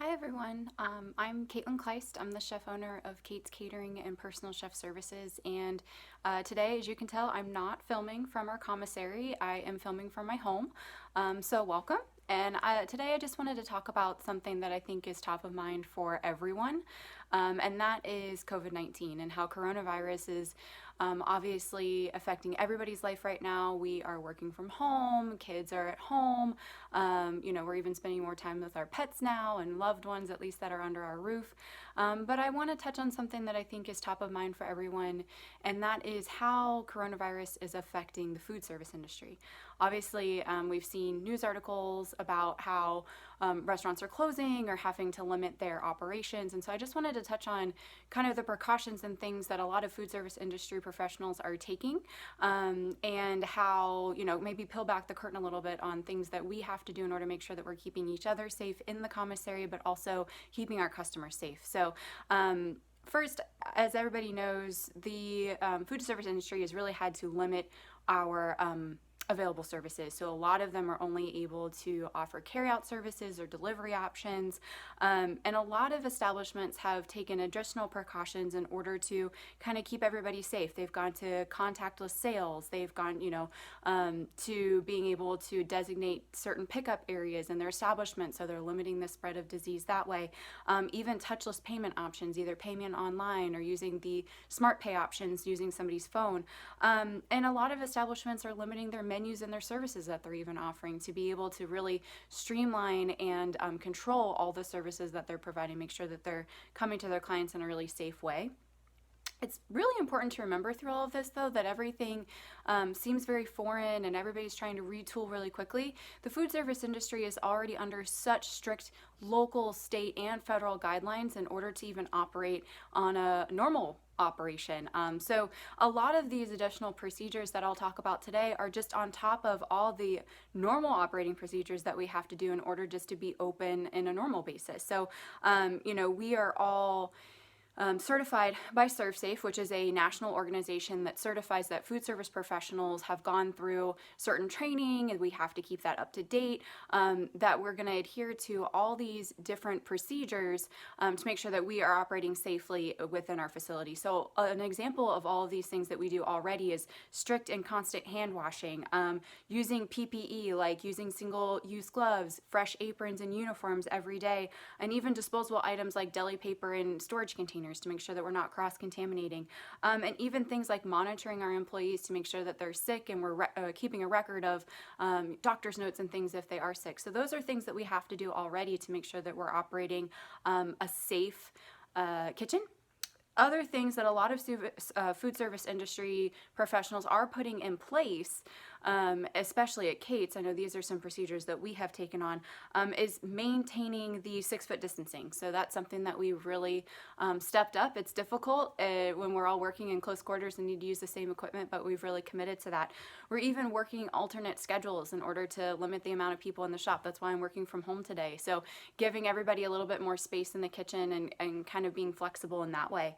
Hi everyone, I'm Katelyn Kleist. I'm the chef owner of Kate's Catering and Personal Chef Services, and today, as you can tell, I'm not filming from our commissary. I am filming from my home, so welcome. And today I just wanted to talk about something that I think is top of mind for everyone, and that is COVID-19 and how coronavirus is obviously affecting everybody's life right now. We are working from home, kids are at home, we're even spending more time with our pets now and loved ones, at least that are under our roof. But I want to touch on something that I think is top of mind for everyone, and that is how coronavirus is affecting the food service industry. Obviously, we've seen news articles about how restaurants are closing or having to limit their operations. And so I just wanted to touch on kind of the precautions and things that a lot of food service industry professionals are taking, and how, maybe peel back the curtain a little bit on things that we have to do in order to make sure that we're keeping each other safe in the commissary, but also keeping our customers safe. So, first, as everybody knows, the food service industry has really had to limit our available services. So a lot of them are only able to offer carryout services or delivery options. And a lot of establishments have taken additional precautions in order to kind of keep everybody safe. They've gone to contactless sales. They've gone, to being able to designate certain pickup areas in their establishment, so they're limiting the spread of disease that way. Even touchless payment options, either payment online or using the smart pay options using somebody's phone. And a lot of establishments are limiting their menus and their services that they're even offering to be able to really streamline and control all the services that they're providing, make sure that they're coming to their clients in a really safe way. It's really important to remember through all of this, though, that everything seems very foreign and everybody's trying to retool really quickly. The food service industry is already under such strict local, state, and federal guidelines in order to even operate on a normal operation. So a lot of these additional procedures that I'll talk about today are just on top of all the normal operating procedures that we have to do in order just to be open in a normal basis. So, we are all certified by ServSafe, which is a national organization that certifies that food service professionals have gone through certain training, and we have to keep that up to date, that we're going to adhere to all these different procedures to make sure that we are operating safely within our facility. So an example of all of these things that we do already is strict and constant hand washing, using PPE, like using single-use gloves, fresh aprons and uniforms every day, and even disposable items like deli paper and storage containers to make sure that we're not cross-contaminating, and even things like monitoring our employees to make sure that they're sick, and we're keeping a record of doctor's notes and things if they are sick. So those are things that we have to do already to make sure that we're operating a safe kitchen. Other things that a lot of food service industry professionals are putting in place, especially at Kate's, I know these are some procedures that we have taken on, is maintaining the 6-foot distancing. So that's something that we really stepped up. It's difficult when we're all working in close quarters and need to use the same equipment, but we've really committed to that. We're even working alternate schedules in order to limit the amount of people in the shop. That's why I'm working from home today. So giving everybody a little bit more space in the kitchen and kind of being flexible in that way.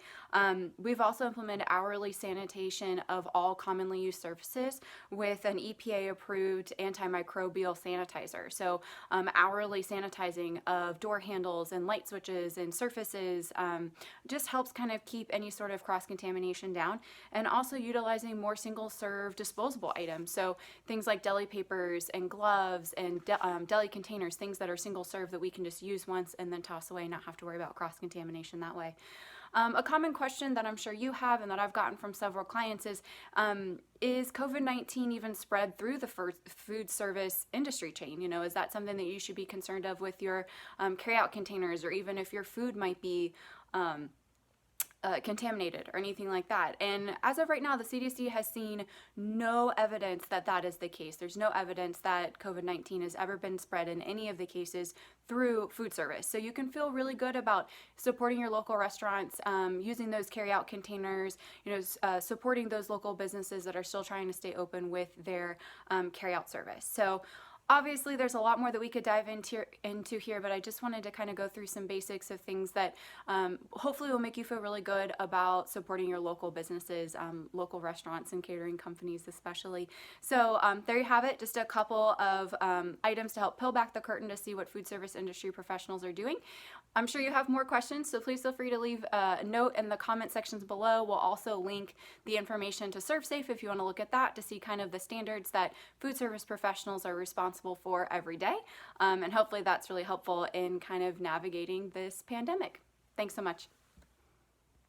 We've also implemented hourly sanitation of all commonly used surfaces with an EPA-approved antimicrobial sanitizer. So hourly sanitizing of door handles and light switches and surfaces just helps kind of keep any sort of cross-contamination down, and also utilizing more single-serve disposable items. So things like deli papers and gloves and deli containers, things that are single-serve that we can just use once and then toss away and not have to worry about cross-contamination that way. A common question that I'm sure you have and that I've gotten from several clients is COVID-19 even spread through the food service industry chain? Is that something that you should be concerned of with your carryout containers, or even if your food might be contaminated or anything like that? And as of right now, the CDC has seen no evidence that that is the case. There's no evidence that COVID-19 has ever been spread in any of the cases through food service. So you can feel really good about supporting your local restaurants, using those carryout containers, supporting those local businesses that are still trying to stay open with their carryout service. So Obviously, there's a lot more that we could dive into here, but I just wanted to kind of go through some basics of things that hopefully will make you feel really good about supporting your local businesses, local restaurants and catering companies especially. So there you have it, just a couple of items to help peel back the curtain to see what food service industry professionals are doing. I'm sure you have more questions, so please feel free to leave a note in the comment sections below. We'll also link the information to ServeSafe if you want to look at that to see kind of the standards that food service professionals are responsible for every day. And hopefully that's really helpful in kind of navigating this pandemic. Thanks so much.